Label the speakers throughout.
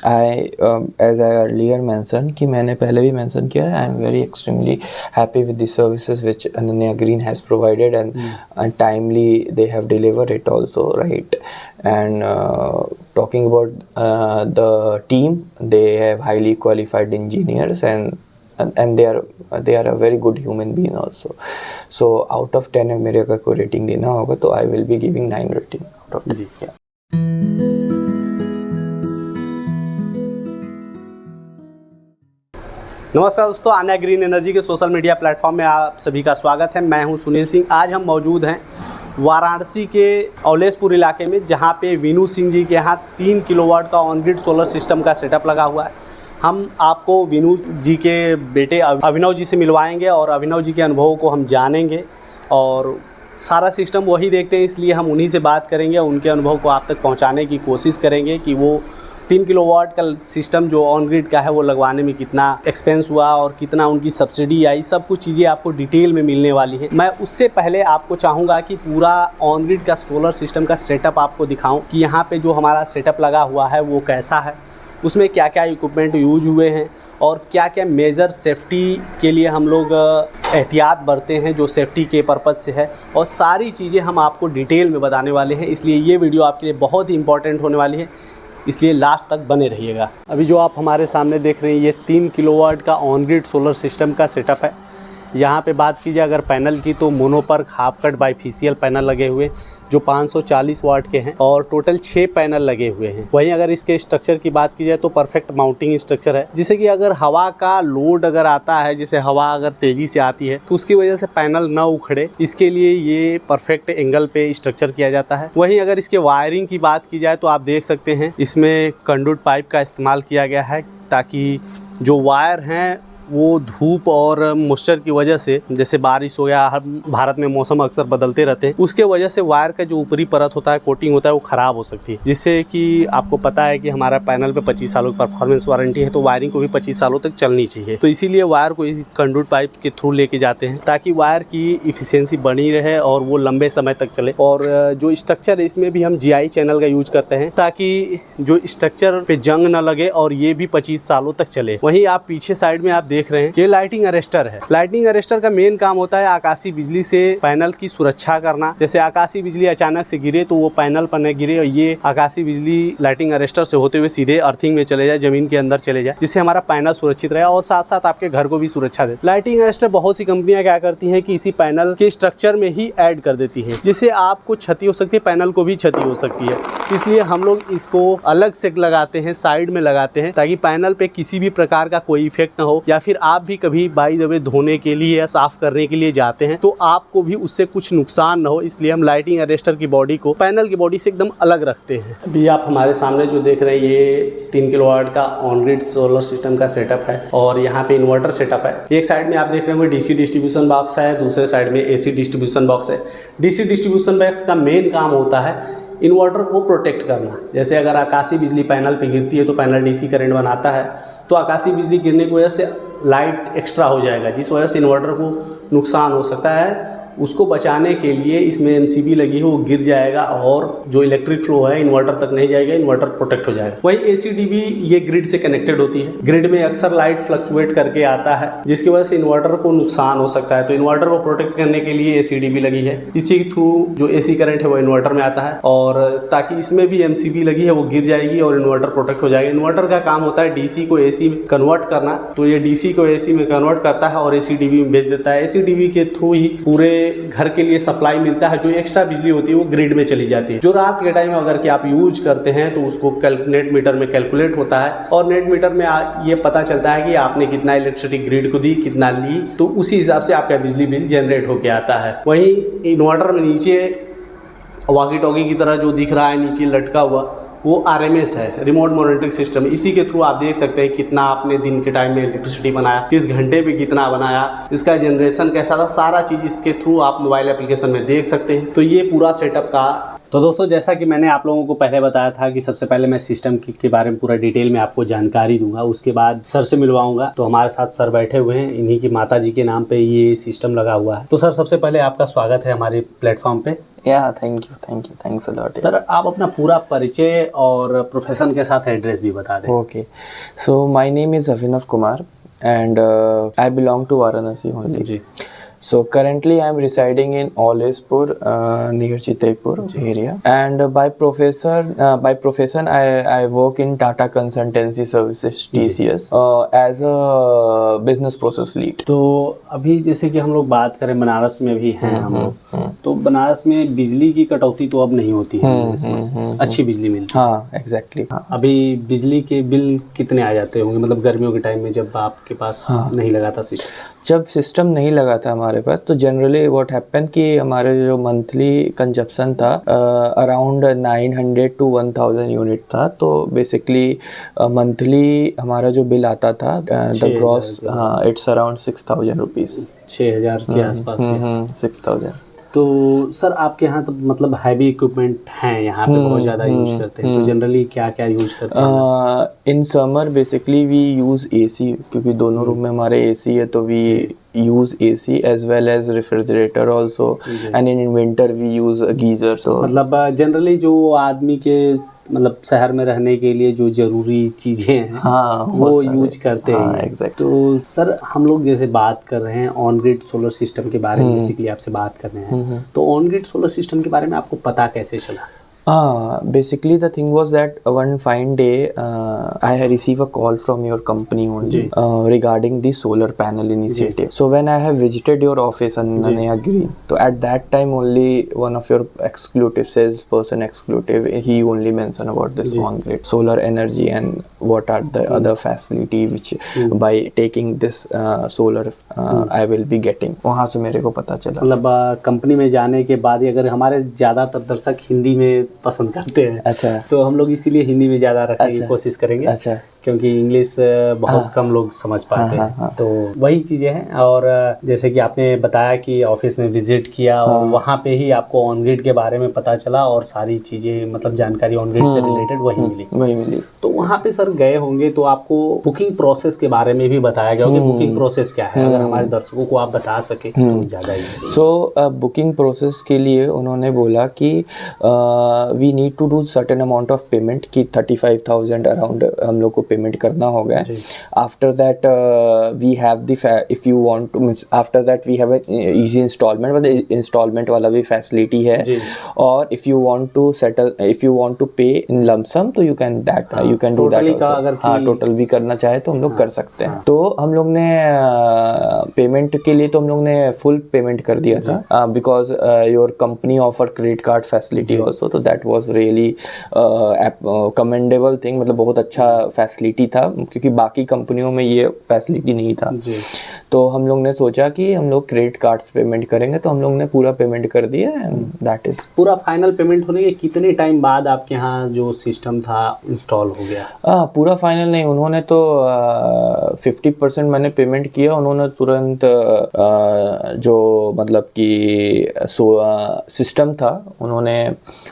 Speaker 1: As I earlier mentioned कि मैंने पहले भी mention किया है, I am very extremely happy with the services which Ananya Green has provided and timely they have delivered it also, right? And talking about the team, they have highly qualified engineers and they are a very good human being also. So out of 10 मेरे अगर कोई rating देना होगा तो I will be giving 9 rating out of 10.
Speaker 2: Ji.
Speaker 1: Yeah.
Speaker 2: नमस्कार दोस्तों, Anya green energy के social media platform में आप सभी का स्वागत है। मैं हूं सुनील सिंह। आज हम मौजूद हैं वाराणसी के औलेसपुर इलाके में, जहां पे विनू सिंह जी के यहाँ 3 किलोवाट का ऑन ग्रिड सोलर सिस्टम का सेटअप लगा हुआ है। हम आपको विनू जी के बेटे अभिनव जी से मिलवाएंगे और अभिनव जी के अनुभवों को हम जानेंगे और सारा सिस्टम वही देखते हैं, इसलिए हम उन्हीं से बात करेंगे। उनके अनुभव को आप तक पहुंचाने की कोशिश करेंगे कि वो 3 किलोवाट का सिस्टम जो ऑन ग्रिड का है वो लगवाने में कितना एक्सपेंस हुआ और कितना उनकी सब्सिडी आई, सब कुछ चीज़ें आपको डिटेल में मिलने वाली है। मैं उससे पहले आपको चाहूँगा कि पूरा ऑन ग्रिड का सोलर सिस्टम का सेटअप आपको दिखाऊं कि यहाँ पे जो हमारा सेटअप लगा हुआ है वो कैसा है, उसमें क्या क्या इक्विपमेंट यूज हुए हैं और क्या क्या मेजर सेफ्टी के लिए हम लोग एहतियात बरते हैं जो सेफ्टी के पर्पज़ से है, और सारी चीज़ें हम आपको डिटेल में बताने वाले हैं। इसलिए ये वीडियो आपके लिए बहुत ही इंपॉर्टेंट होने वाली है, इसलिए लास्ट तक बने रहिएगा। अभी जो आप हमारे सामने देख रहे हैं ये 3 किलोवाट का ऑन ग्रिड सोलर सिस्टम का सेटअप है। यहाँ पे बात कीजिए अगर पैनल की तो mono PERC half cut bifacial panel लगे हुए जो 540 वाट के हैं और टोटल 6 पैनल लगे हुए हैं। वहीं अगर इसके स्ट्रक्चर की बात की जाए तो परफेक्ट माउंटिंग स्ट्रक्चर है, जिससे कि अगर हवा का लोड अगर आता है, जैसे हवा अगर तेज़ी से आती है तो उसकी वजह से पैनल ना उखड़े, इसके लिए ये परफेक्ट एंगल पे स्ट्रक्चर किया जाता है। वहीं अगर इसके वायरिंग की बात की जाए तो आप देख सकते हैं इसमें कंडक्ट पाइप का इस्तेमाल किया गया है, ताकि जो वायर हैं वो धूप और मॉइस्चर की वजह से, जैसे बारिश हो गया, भारत में मौसम अक्सर बदलते रहते हैं, उसके वजह से वायर का जो ऊपरी परत होता है, कोटिंग होता है, वो ख़राब हो सकती है। जिससे कि आपको पता है कि हमारा पैनल पे 25 सालों की परफॉर्मेंस वारंटी है, तो वायरिंग को भी 25 सालों तक चलनी चाहिए। तो इसीलिए वायर को इस कंडक्ट पाइप के थ्रू लेके जाते हैं ताकि वायर की इफिशियंसी बनी रहे और वो लंबे समय तक चले। और जो स्ट्रक्चर है इसमें भी हम GI चैनल का यूज करते हैं ताकि जो स्ट्रक्चर पे जंग न लगे और ये भी 25 सालों तक चले। वहीं आप पीछे साइड में आप देख रहे हैं ये लाइटिंग अरेस्टर है। लाइटिंग अरेस्टर का मेन काम होता है आकाशीय बिजली से पैनल की सुरक्षा करना। जैसे आकाशीय बिजली अचानक से गिरे तो वो पैनल पर न गिरे और ये आकाशीय बिजली लाइटिंग अरेस्टर से होते हुए सीधे अर्थिंग में चले जाए, जमीन के अंदर चले जाए, जिससे हमारा पैनल सुरक्षित रहे और साथ साथ आपके घर को भी सुरक्षा दे। लाइटिंग अरेस्टर बहुत सी कंपनियां क्या करती हैं कि इसी पैनल के स्ट्रक्चर में ही ऐड कर देती है, जिससे आपको क्षति हो सकती है, पैनल को भी क्षति हो सकती है। इसलिए हम लोग इसको अलग से लगाते हैं, साइड में लगाते हैं, ताकि पैनल पे किसी भी प्रकार का कोई इफेक्ट ना हो। या फिर आप भी कभी बाई द वे धोने के लिए या साफ करने के लिए जाते हैं तो आपको भी उससे कुछ नुकसान ना हो, इसलिए हम लाइटिंग अरेस्टर की बॉडी को पैनल की बॉडी से एकदम अलग रखते हैं। अभी आप हमारे सामने जो देख रहे हैं ये 3 किलोवाट का ऑन ग्रिड सोलर सिस्टम का सेटअप है और यहाँ पे इन्वर्टर सेटअप है। एक साइड में आप देख रहे होंगे DC डिस्ट्रीब्यूशन बॉक्स है, दूसरे साइड में AC डिस्ट्रीब्यूशन बॉक्स है। DC डिस्ट्रीब्यूशन बॉक्स का मेन काम होता है इन्वर्टर को प्रोटेक्ट करना। जैसे अगर आकाशीय बिजली पैनल पे गिरती है तो पैनल DC करंट बनाता है, तो आकाशीय बिजली गिरने की वजह से लाइट एक्स्ट्रा हो जाएगा, जिस वजह से इन्वर्टर को नुकसान हो सकता है। उसको बचाने के लिए इसमें MCB लगी है, वो गिर जाएगा और जो इलेक्ट्रिक फ्लो है इन्वर्टर तक नहीं जाएगा, इन्वर्टर प्रोटेक्ट हो जाएगा। वही ACDB ये ग्रिड से कनेक्टेड होती है। ग्रिड में अक्सर लाइट फ्लक्चुएट करके आता है, जिसकी वजह से इन्वर्टर को नुकसान हो सकता है, तो इन्वर्टर को प्रोटेक्ट करने के लिए ACDB लगी है। इसी के थ्रू जो AC करंट है वो इन्वर्टर में आता है, और ताकि इसमें भी MCB लगी है, वो गिर जाएगी और इन्वर्टर प्रोटेक्ट हो जाएगा। इन्वर्टर का काम होता है DC को AC में कन्वर्ट करना, तो ये DC को AC में कन्वर्ट करता है और ACDB में भेज देता है। ACDB के थ्रू ही पूरे घर के लिए सप्लाई मिलता है। जो एक्स्ट्रा बिजली होती है वो ग्रिड में चली जाती है, जो रात के टाइम अगर कि आप यूज करते हैं तो उसको नेट मीटर में कैलकुलेट होता है और नेट मीटर में ये पता चलता है कि आपने कितना इलेक्ट्रिसिटी ग्रिड को दी, कितना ली, तो उसी हिसाब से आपका बिजली बिल जनरेट होकर आता है। वहीं इन्वर्टर में नीचे वॉकी टॉकी की तरह जो दिख रहा है नीचे लटका हुआ, वो RMS है, रिमोट मॉनिटरिंग सिस्टम। इसी के थ्रू आप देख सकते हैं कितना आपने दिन के टाइम में इलेक्ट्रिसिटी बनाया, किस घंटे पे कितना बनाया, इसका जनरेशन कैसा था, सारा चीज़ इसके थ्रू आप मोबाइल एप्लीकेशन में देख सकते हैं। तो ये पूरा सेटअप का तो दोस्तों, जैसा कि मैंने आप लोगों को पहले बताया था कि सबसे पहले मैं सिस्टम के बारे में पूरा डिटेल में आपको जानकारी दूंगा, उसके बाद सर से मिलवाऊंगा। तो हमारे साथ सर बैठे हुए हैं, इन्हीं की माता जी के नाम पे ये सिस्टम लगा हुआ है। तो सर, सबसे पहले आपका स्वागत है हमारे प्लेटफॉर्म पे।
Speaker 1: Yeah, thank you, thanks a lot.
Speaker 2: Sir आप अपना पूरा परिचय और प्रोफेशन के साथ एड्रेस भी बता दें।
Speaker 1: Okay, so my name is Avinav Kumar and I belong to Varanasi only.
Speaker 2: Ji
Speaker 1: So currently I am residing in Olespur near Chitapur area, and by profession I work in Tata Consultancy Services TCS as a business process lead.
Speaker 2: तो अभी जैसे कि हम लोग बात करें बनारस में भी हैं हम लोग, तो बनारस में बिजली की कटौती तो अब नहीं होती है, अच्छी बिजली मिलती है।
Speaker 1: हाँ एग्जैक्टली।
Speaker 2: अभी बिजली के बिल कितने आ जाते होंगे, मतलब गर्मियों के टाइम में जब आपके पास नहीं लगा था सिस्टम?
Speaker 1: जब सिस्टम नहीं लगा था हमारे पास तो जनरली व्हाट हैपन कि हमारे जो मंथली कंजप्शन था अराउंड 900 to 1000 यूनिट था। तो बेसिकली मंथली हमारा जो बिल आता था the gross it's around 6000 rupees,
Speaker 2: 6000 के आसपास है।
Speaker 1: 6000।
Speaker 2: तो सर आपके यहाँ तो मतलब हैवी इक्विपमेंट हैं यहाँ पे, बहुत ज़्यादा यूज करते हैं, तो जनरली क्या क्या यूज करते हैं?
Speaker 1: In summer basically we use AC, क्योंकि दोनों रूम में हमारे AC है, तो we use AC as well as refrigerator also, and in winter we use geyser. तो
Speaker 2: मतलब जनरली जो आदमी के मतलब शहर में रहने के लिए जो जरूरी चीज़ें हैं वो यूज करते हैं।
Speaker 1: एग्जैक्ट।
Speaker 2: तो सर हम लोग जैसे बात कर रहे हैं ऑन ग्रिड सोलर सिस्टम के बारे में, बेसिकली आपसे बात कर रहे हैं, तो ऑन ग्रिड सोलर सिस्टम के बारे में आपको पता कैसे चला?
Speaker 1: Basically the thing was that one fine day I had received a call from your company only regarding the solar panel initiative. So when I have visited your office on Ananya Green, so at that time only one of your exclusive salesperson he only mentioned about this on-grid solar energy and what are the other facility which by taking this solar I will be getting. वहाँ से मेरे को पता चला।
Speaker 2: मतलब company में जाने के बाद ही, अगर हमारे ज़्यादातर दर्शक हिंदी में पसंद करते हैं, अच्छा, तो हम लोग इसीलिए हिंदी में ज़्यादा रखने की कोशिश करेंगे, अच्छा, क्योंकि इंग्लिश बहुत कम लोग समझ पाते हैं। तो वही चीज़ें हैं। और जैसे कि आपने बताया कि ऑफिस में विजिट किया और वहाँ पे ही आपको ऑन ग्रिड के बारे में पता चला और सारी चीज़ें मतलब जानकारी ऑन ग्रिड से रिलेटेड वही मिली। तो वहाँ पे सर गए होंगे तो आपको बुकिंग प्रोसेस के बारे में भी बताया गया होगा। बुकिंग प्रोसेस क्या है, अगर हमारे दर्शकों को आप बता सके तो ज़्यादा ही।
Speaker 1: सो बुकिंग प्रोसेस के लिए उन्होंने बोला कि we need to do certain amount of payment कि 35,000 अराउंड हम लोग को पेमेंट करना होगा। After that we have the if you want to means after that we have easy installment, मतलब इंस्टॉलमेंट वाला भी फैसिलिटी है। और if you want to settle, if you want to pay in lump sum तो you can do that. हाँ, total भी करना चाहे तो हम लोग कर सकते हैं। तो हम लोग ने पेमेंट के लिए तो हम लोग ने फुल पेमेंट कर दिया था, because your company offer credit card facility also, तो that was really commendable thing, मतलब बहुत अच्छा फैसिलिटी था, क्योंकि बाकी कंपनियों में ये फैसिलिटी नहीं था। तो हम लोग ने सोचा कि हम लोग क्रेडिट कार्ड से पेमेंट करेंगे, तो हम लोग ने पूरा पेमेंट कर दिया एंड दैट इज।
Speaker 2: पूरा फाइनल पेमेंट होने के कितने टाइम बाद आपके यहाँ जो सिस्टम था इंस्टॉल हो गया?
Speaker 1: पूरा फाइनल नहीं, उन्होंने तो 50% मैंने पेमेंट किया, उन्होंने तुरंत जो मतलब कि सिस्टम था उन्होंने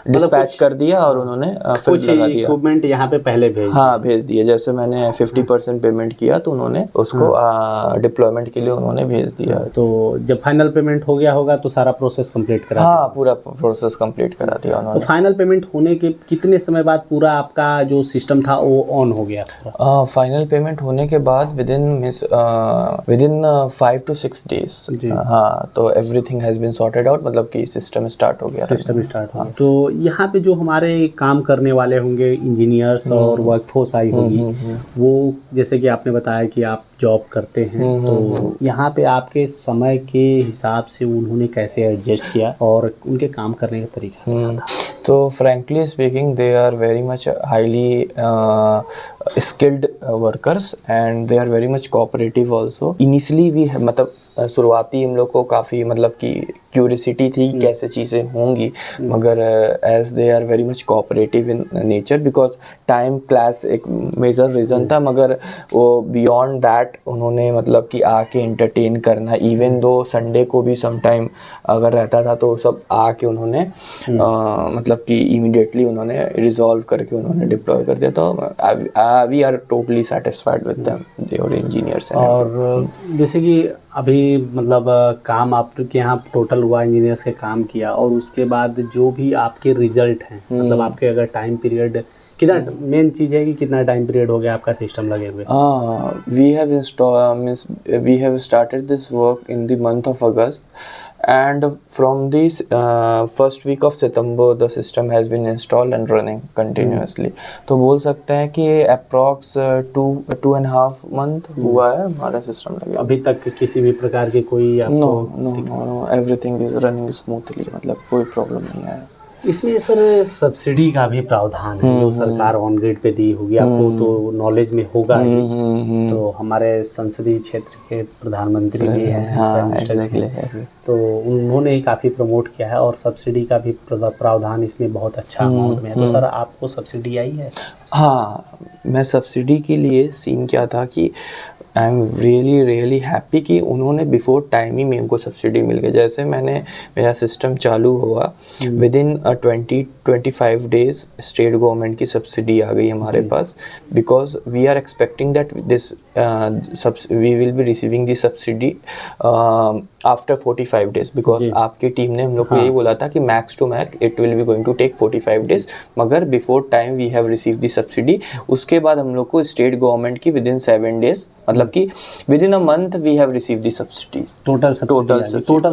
Speaker 1: डिस्पैच कर दिया और उन्होंने
Speaker 2: कुछ इक्विपमेंट यहाँ पे पहले
Speaker 1: भेज दिए। जैसे मैंने 50% पेमेंट किया तो उन्होंने उसको डिप्लॉयमेंट के लिए उन्होंने भेज दिया।
Speaker 2: तो जब फाइनल पेमेंट हो गया होगा तो सारा प्रोसेस कंप्लीट करा?
Speaker 1: हाँ, पूरा प्रोसेस कंप्लीट करा दिया उन्होंने।
Speaker 2: तो फाइनल पेमेंट होने के कितने समय बाद पूरा आपका जो सिस्टम था वो ऑन हो गया?
Speaker 1: फाइनल पेमेंट होने के बाद विदिन 5 to 6 days, हाँ, तो everything has been sorted out, मतलब कि सिस्टम स्टार्ट हो गया।
Speaker 2: तो यहाँ पे जो हमारे काम करने वाले होंगे इंजीनियर्स और वर्कफोर्स आई होगी, वो जैसे कि आपने बताया कि आप जॉब करते हैं, तो यहाँ पे आपके समय के हिसाब से उन्होंने कैसे एडजस्ट किया और उनके काम करने का तरीका कैसा था?
Speaker 1: तो frankly speaking they are very much highly skilled workers and they are very much cooperative also. Initially we मतलब शुरुआती हम लोग को काफ़ी मतलब कि क्यूरियोसिटी थी कैसे चीज़ें होंगी, मगर as they are very much cooperative in nature, because time class एक मेजर रीज़न था, मगर वो बियॉन्ड दैट उन्होंने मतलब कि आके एंटरटेन करना, इवन दो संडे को भी सम टाइम अगर रहता था तो सब आके उन्होंने मतलब कि इमीडिएटली उन्होंने रिजॉल्व करके उन्होंने डिप्लॉय कर दिया। तो we are totally satisfied with them basically, or engineers and
Speaker 2: और जैसे कि अभी मतलब काम आपके यहाँ टोटल हुआ, इंजीनियर्स के काम किया, और उसके बाद जो भी आपके रिजल्ट हैं, मतलब आपके अगर टाइम पीरियड कितना, मेन चीज़ है कि कितना टाइम पीरियड हो गया आपका सिस्टम लगे हुए?
Speaker 1: we have started this work in the month of August, and from this first week of September the system has been installed and running continuously. तो बोल सकते हैं कि approx 2.5 month हुआ है हमारा सिस्टम लगे।
Speaker 2: अभी तक किसी भी प्रकार की कोई आपको?
Speaker 1: No, everything is running smoothly, मतलब कोई प्रॉब्लम नहीं है।
Speaker 2: इसमें सर सब्सिडी का भी प्रावधान है जो सरकार ऑन ग्रिड पे दी होगी, आपको तो नॉलेज में होगा ही। तो हमारे संसदीय क्षेत्र के प्रधानमंत्री भी हैं, प्राइम मिनिस्टर भी, तो उन्होंने ही काफ़ी प्रमोट किया है, और सब्सिडी का भी प्रावधान इसमें बहुत अच्छा अमाउंट में है। तो सर आपको सब्सिडी आई है?
Speaker 1: हाँ, मैं सब्सिडी के लिए सीन क्या था कि आई एम रियली हैप्पी कि उन्होंने बिफोर टाइम ही मेरे को सब्सिडी मिल गई। जैसे मेरा सिस्टम चालू हुआ, within 20-25 days state government की सब्सिडी आ गई हमारे पास, because we are expecting that this we will be receiving this subsidy after 45 days, because आपकी टीम ने हम लोग को यही बोला था कि max to max it will be going to take 45 days, मगर before time we have receive the subsidy. उसके बाद हम लोग को स्टेट गवर्नमेंट की विद इन 7 डेज, मतलब कि within a month we have receive the subsidy.
Speaker 2: Total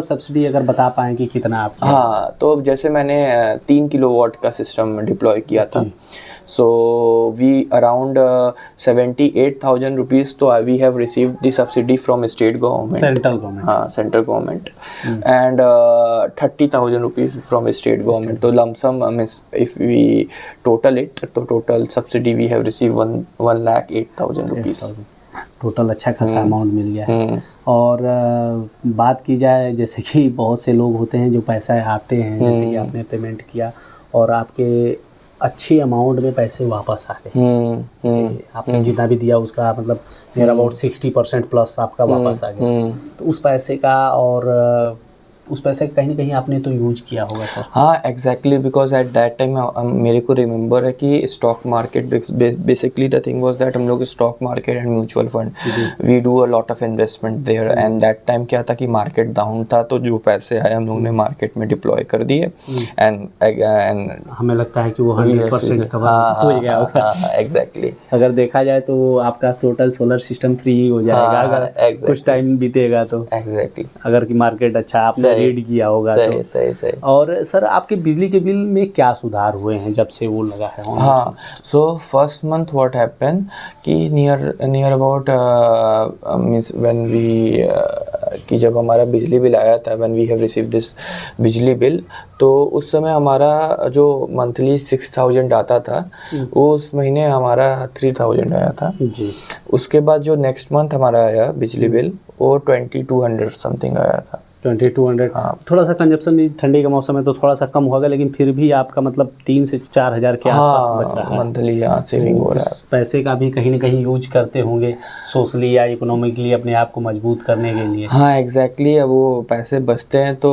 Speaker 2: subsidy अगर बता पाएँ कि कितना आप?
Speaker 1: हाँ, तो जैसे मैंने 3 किलोवाट का सिस्टम डिप्लॉय किया था, सो वी अराउंड 78,000 रुपीज़ तो we have received the subsidy from state government,
Speaker 2: central government,
Speaker 1: हाँ central government, and 30,000 rupees from state government. तो lump sum means if we total it, तो total subsidy we have receive 1,08,000 rupees.
Speaker 2: Total अच्छा खासा amount मिल गया है। और बात की जाए, जैसे कि बहुत से लोग होते हैं जो पैसा आते हैं, जैसे कि आपने पेमेंट किया और आपके अच्छी अमाउंट में पैसे वापस आ गए, आपने जितना भी दिया उसका मतलब मेरा अबाउट 60% प्लस आपका वापस आ गया। तो उस पैसे का, और उस पैसे कहीं ना कहीं आपने तो यूज किया होगा सर?
Speaker 1: हाँ exactly, because at that time मेरे को रिमेंबर है कि stock market basically the thing was that हम लोग stock market and mutual fund we do a lot of investment there, and that time क्या था कि मार्केट डाउन था, तो जो पैसे आए हम लोग ने मार्केट में डिप्लॉय कर दिए, एंड
Speaker 2: हमें लगता है कि वो 100% कवर हो गया होगा।
Speaker 1: एग्जैक्टली,
Speaker 2: अगर देखा जाए तो आपका टोटल सोलर सिस्टम फ्री हो जाएगा अगर कुछ टाइम बीतेगा तो।
Speaker 1: एग्जैक्टली,
Speaker 2: अगर कि मार्केट अच्छा आपने रीड किया होगा तो।
Speaker 1: सही। और
Speaker 2: सर आपके बिजली के बिल में क्या सुधार हुए हैं जब से वो लगा है?
Speaker 1: हाँ, so first month what happen कि near about means when we कि जब हमारा बिजली बिल आया था, when we have receive this बिजली बिल, तो उस समय हमारा जो मंथली 6,000 आता था, वो उस महीने हमारा 3,000 आया था
Speaker 2: जी।
Speaker 1: उसके बाद जो नेक्स्ट मंथ हमारा आया बिजली बिल, वो 2200 समथिंग आया था।
Speaker 2: 2200।
Speaker 1: हाँ,
Speaker 2: थोड़ा सा कंजप्शन भी ठंडी के मौसम में तो थोड़ा सा कम होगा, लेकिन फिर भी आपका मतलब 3 से 4 हज़ार के आसपास बच रहा है
Speaker 1: मंथली। हाँ, सेविंग हो रहा है।
Speaker 2: पैसे का भी कहीं ना कहीं यूज करते होंगे सोशली या इकोनॉमिकली अपने आप को मजबूत करने के लिए।
Speaker 1: हाँ एग्जैक्टली, अब वो पैसे बचते हैं तो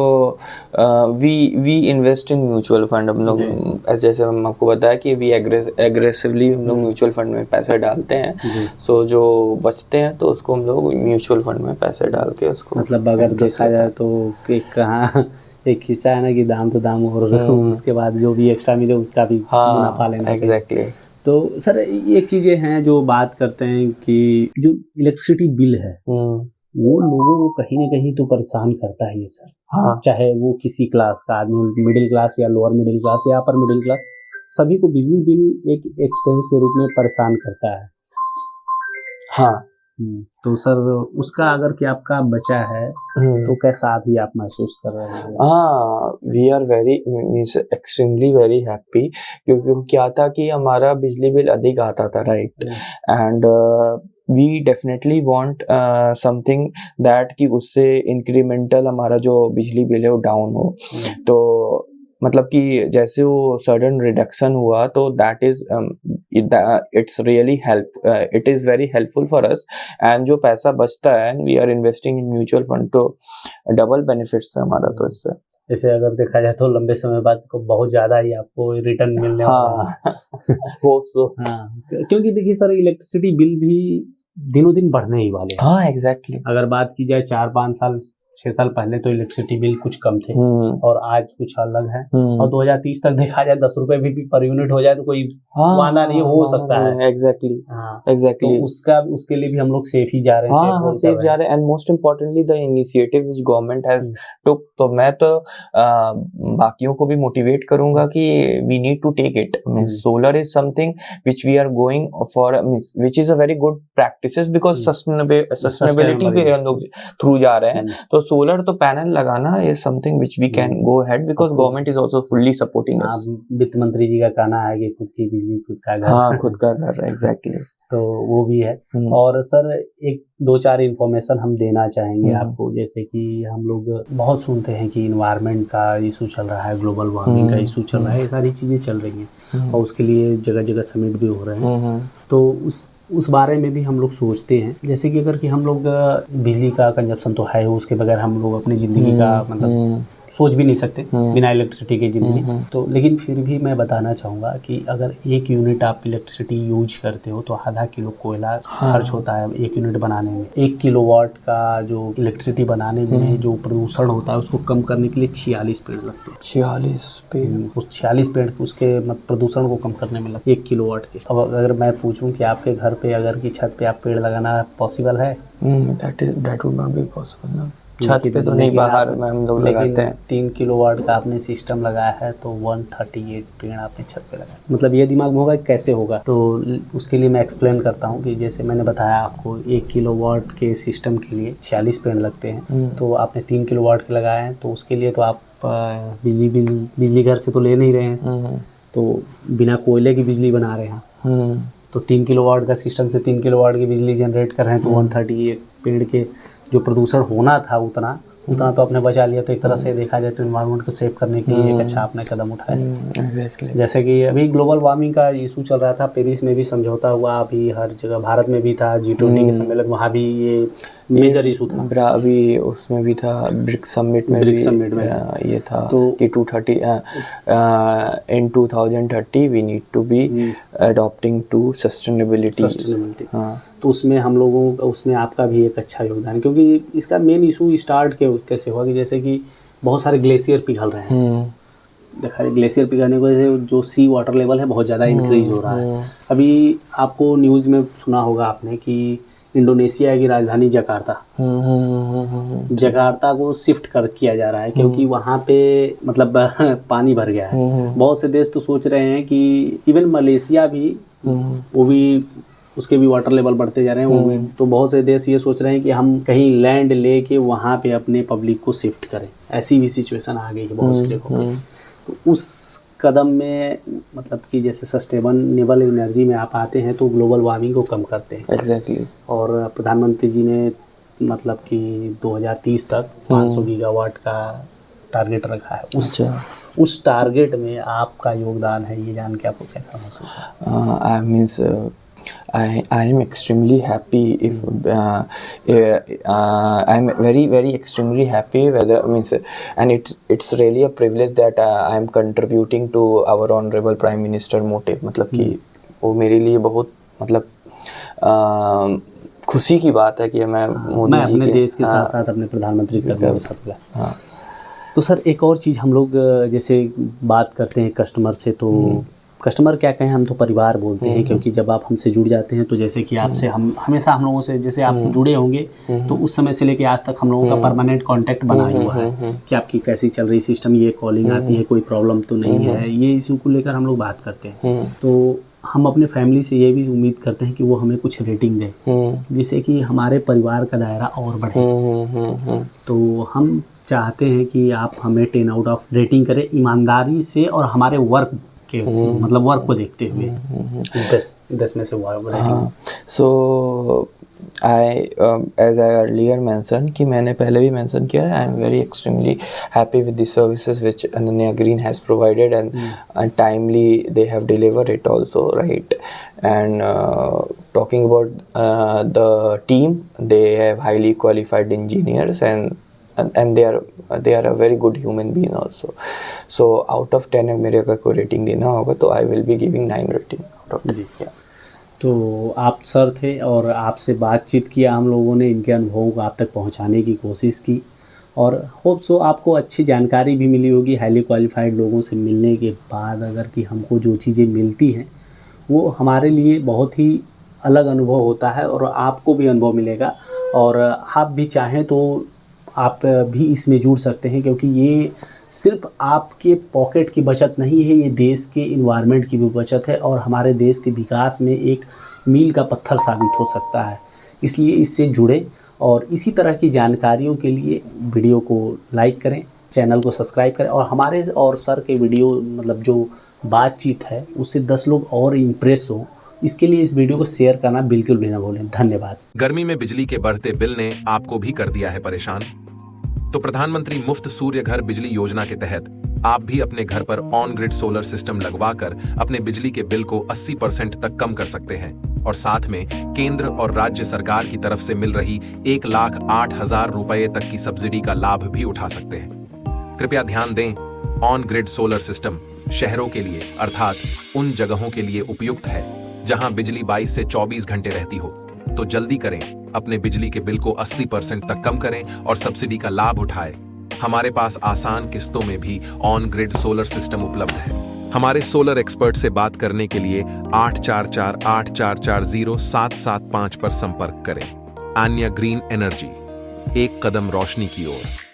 Speaker 1: we invest in mutual fund. हम लोग जैसे हम आपको बताया कि वी एग्रेसिवली हम लोग म्यूचुअल फंड में पैसे डालते हैं, सो जो बचते हैं तो उसको हम लोग म्यूचुअल फंड में पैसे डाल के उसको, मतलब
Speaker 2: अगर देखा जाए तो कहाँ एक हिस्सा है ना कि दाम तो दाम, और उसके बाद जो भी एक्स्ट्रा मिले उसका भी मुनाफा लेना चाहिए।
Speaker 1: एग्जैक्टली।
Speaker 2: तो सर एक चीज़ें हैं जो बात करते हैं कि जो इलेक्ट्रिसिटी बिल है वो लोगों को कहीं ना कहीं तो परेशान करता है ये सर।
Speaker 1: हाँ,
Speaker 2: चाहे वो किसी क्लास का आदमी, मिडिल क्लास या लोअर मिडिल क्लास या अपर मिडिल क्लास, सभी को बिजली बिल एक एक्सपेंस के रूप में परेशान करता है।
Speaker 1: हाँ,
Speaker 2: तो सर उसका अगर कि आपका बचा है तो कैसा अभी आप महसूस कर रहे हैं?
Speaker 1: हाँ, we are very means extremely very happy, क्योंकि क्या था कि हमारा बिजली बिल अधिक आता था, right, and we definitely want something that कि उससे इंक्रीमेंटल हमारा जो बिजली बिल है वो डाउन हो। तो मतलब कि जैसे वो सडन रिडक्शन हुआ तो that is it's really help, it is very helpful for us, and जो पैसा बचता है and we are investing in mutual fund, तो डबल बेनिफिट्स है हमारा तो इससे।
Speaker 2: जैसे अगर देखा जाए तो लंबे समय बाद को बहुत ज़्यादा ही आपको रिटर्न मिलने वाला है।
Speaker 1: Hope so.
Speaker 2: हाँ, क्योंकि देखिए सर इलेक्ट्रिसिटी बिल भी दिनों दिन बढ़ने ही वाले हैं।
Speaker 1: हाँ एग्जैक्टली।
Speaker 2: अगर बात की जाए 4-5 साल 6 साल पहले तो इलेक्ट्रिसिटी बिल कुछ कम थे और आज कुछ अलग है। और 2030 तक देखा जाए 10 रुपए भी पर यूनिट हो जाए तो कोई वादा नहीं हो सकता है।
Speaker 1: एग्जैक्टली
Speaker 2: तो उसके लिए भी हम लोग सेफ ही जा रहे हैं।
Speaker 1: सेफ जा रहे हैं। And most importantly the initiative which government has took, तो मैं तो बाकियों को भी मोटिवेट करूंगा कि we need to take it. Means solar is something which we are going for, means which is a very good practices because sustainability पे हम लोग थ्रू जा रहे हैं। तो सोलर तो पैनल लगाना is something which we can go ahead because government is also fully supporting us.
Speaker 2: वित्त मंत्री जी का कहना है कि खुद की बिजली खुद का घर।
Speaker 1: हाँ खुद का घर, एग्जैक्टली।
Speaker 2: तो वो भी है। और सर एक 2-4 इन्फॉर्मेशन हम देना चाहेंगे आपको, जैसे कि हम लोग बहुत सुनते हैं कि इन्वायरमेंट का इशू चल रहा है, ग्लोबल वार्मिंग का इशू चल रहा है, ये सारी चीज़ें चल रही हैं और उसके लिए जगह जगह समिट भी हो रहे हैं। तो उस बारे में भी हम लोग सोचते हैं, जैसे कि अगर कि हम लोग बिजली का कंजप्शन तो है, उसके बगैर हम लोग अपनी ज़िंदगी का मतलब सोच भी नहीं सकते बिना इलेक्ट्रिसिटी के ज़िंदगी। तो लेकिन फिर भी मैं बताना चाहूँगा कि अगर 1 यूनिट आप इलेक्ट्रिसिटी यूज करते हो तो आधा किलो कोयला खर्च होता है 1 यूनिट बनाने में। 1 किलोवाट का जो इलेक्ट्रिसिटी बनाने में जो प्रदूषण होता है उसको कम करने के लिए 46 पेड़ लगते हैं।
Speaker 1: 46 पेड़?
Speaker 2: उस 46 पेड़ उसके प्रदूषण को कम करने में लगते 1 किलोवाट के। अब अगर मैं पूछूं कि आपके घर पे अगर की छत पे आप पेड़ लगाना पॉसिबल है?
Speaker 1: That would not be possible ना। छत पे तो नहीं, बाहर में हम लोग लगाते हैं।
Speaker 2: 3 किलोवाट का आपने सिस्टम लगाया है तो 138 पेड़ आपने छत पे लगाया। मतलब ये दिमाग में होगा कैसे होगा, तो उसके लिए मैं एक्सप्लेन करता हूँ कि जैसे मैंने बताया आपको 1 किलोवाट के सिस्टम के लिए 46 पेड़ लगते हैं। तो आपने 3 किलोवाट के लगाए हैं तो उसके लिए तो आप बिजली घर से तो ले नहीं रहे हैं, तो बिना कोयले की बिजली बना रहे हैं। तो 3 किलोवाट का सिस्टम से 3 किलोवाट की बिजली जनरेट कर रहे हैं तो 138 पेड़ के जो प्रदूषण होना था उतना तो आपने बचा लिया। तो एक तरह से देखा जाए तो एनवायरनमेंट को सेव करने के लिए एक अच्छा आपने कदम उठाया।
Speaker 1: एग्जैक्टली।
Speaker 2: जैसे कि अभी ग्लोबल वार्मिंग का इशू चल रहा था, पेरिस में भी समझौता हुआ, अभी हर जगह भारत में भी था G20 के सम्मेलन, वहाँ भी ये मेजर इशू था।
Speaker 1: अभी उसमें भी था, ब्रिक्स समिट में ये था तो कि 230 in 2030 we need to be adopting to sustainability. हाँ, तो
Speaker 2: उसमें हम लोगों का, उसमें आपका भी एक अच्छा योगदान है, क्योंकि इसका मेन इशू स्टार्ट कैसे हुआ कि जैसे कि बहुत सारे ग्लेशियर पिघल रहे हैं। देखा जाए ग्लेशियर पिघलने की वजह से जो सी वाटर लेवल है बहुत ज़्यादा इंक्रीज हो रहा है। अभी आपको न्यूज़ में सुना होगा आपने कि इंडोनेशिया की राजधानी जकार्ता को शिफ्ट किया जा रहा है, क्योंकि वहाँ पे मतलब पानी भर गया है। बहुत से देश तो सोच रहे हैं कि इवन मलेशिया भी, वो भी उसके भी वाटर लेवल बढ़ते जा रहे हैं। वो भी तो बहुत से देश ये सोच रहे हैं कि हम कहीं लैंड लेके वहाँ पे अपने पब्लिक को शिफ्ट करें। ऐसी भी सिचुएशन आ गई है बहुत सी जगहों। तो उस कदम में मतलब कि जैसे सस्टेनेबल एनर्जी में आप आते हैं तो ग्लोबल वार्मिंग को कम करते हैं।
Speaker 1: एग्जैक्टली।
Speaker 2: और प्रधानमंत्री जी ने मतलब कि 2030 तक 500 गीगावाट का टारगेट रखा है। उस टारगेट में आपका योगदान है, ये जान के आपको कैसा महसूस है?
Speaker 1: I am extremely happy if I'm very extremely happy whether means, and it's really a privilege that I am contributing to our honorable prime minister motive। मतलब कि वो मेरे लिए बहुत मतलब खुशी की बात है कि मैं मोदी जी
Speaker 2: अपने देश के साथ साथ अपने प्रधानमंत्री के साथ। हाँ, तो सर एक और चीज़ हम लोग जैसे बात करते हैं कस्टमर से, तो कस्टमर क्या कहें, हम तो परिवार बोलते हैं, क्योंकि जब आप हमसे जुड़ जाते हैं तो जैसे कि आपसे हम हमेशा हम लोगों से जैसे आप जुड़े होंगे तो उस समय से लेके आज तक हम लोगों का परमानेंट कांटेक्ट बना हुआ है कि आपकी कैसी चल रही सिस्टम, ये कॉलिंग आती है, कोई प्रॉब्लम तो नहीं है, ये इशू को लेकर हम लोग बात करते हैं। तो हम अपने फैमिली से ये भी उम्मीद करते हैं कि वो हमें कुछ रेटिंग दें जिससे कि हमारे परिवार का दायरा और बढ़े। तो हम चाहते हैं कि आप हमें 10 आउट ऑफ रेटिंग करें ईमानदारी से और हमारे वर्क के मतलब वर्क को देखते हुए 10 में से rating.
Speaker 1: So as I earlier mentioned कि मैंने पहले भी मेंशन किया है, I am very extremely happy with the services which Ananya Green has provided and timely they have delivered it also, right? And talking about the team, they have highly qualified engineers and they are a very good human being also. So out of 10 मेरे अगर कोई rating देना होगा तो I will be giving 9 rating out of 10।
Speaker 2: तो आप sir थे और आपसे बातचीत किया हम लोगों ने, इनके अनुभवों को आप तक पहुंचाने की कोशिश की और होप सो आपको अच्छी जानकारी भी मिली होगी। हाईली क्वालिफाइड लोगों से मिलने के बाद अगर कि हमको जो चीज़ें मिलती हैं वो हमारे लिए बहुत ही अलग अनुभव होता है और आपको भी अनुभव मिलेगा और आप भी चाहें तो आप भी इसमें जुड़ सकते हैं, क्योंकि ये सिर्फ आपके पॉकेट की बचत नहीं है, ये देश के इन्वायरमेंट की भी बचत है और हमारे देश के विकास में एक मील का पत्थर साबित हो सकता है। इसलिए इससे जुड़े और इसी तरह की जानकारियों के लिए वीडियो को लाइक करें, चैनल को सब्सक्राइब करें और हमारे और सर के वीडियो मतलब जो बातचीत है उससे 10 लोग और इम्प्रेस हो, इसके लिए इस वीडियो को शेयर करना बिल्कुल भी ना भूलें। धन्यवाद।
Speaker 3: गर्मी में बिजली के बढ़ते बिल ने आपको भी कर दिया है परेशान? तो प्रधानमंत्री मुफ्त सूर्य घर बिजली योजना के तहत आप भी अपने घर पर ऑन ग्रिड सोलर सिस्टम लगवाकर अपने बिजली के बिल को 80% तक कम कर सकते हैं और साथ में केंद्र और राज्य सरकार की तरफ से मिल रही 1,08,000 रुपए तक की सब्सिडी का लाभ भी उठा सकते हैं। कृपया ध्यान दें, ऑन ग्रिड सोलर सिस्टम शहरों के लिए अर्थात उन जगहों के लिए उपयुक्त है जहां बिजली 22 से 24 घंटे रहती हो। तो जल्दी करें, अपने बिजली के बिल को 80% तक कम करें और सब्सिडी का लाभ उठाएं। हमारे पास आसान किस्तों में भी ऑन ग्रिड सोलर सिस्टम उपलब्ध है। हमारे सोलर एक्सपर्ट से बात करने के लिए 8448440775 पर संपर्क करें। आन्या ग्रीन एनर्जी, एक कदम रोशनी की ओर।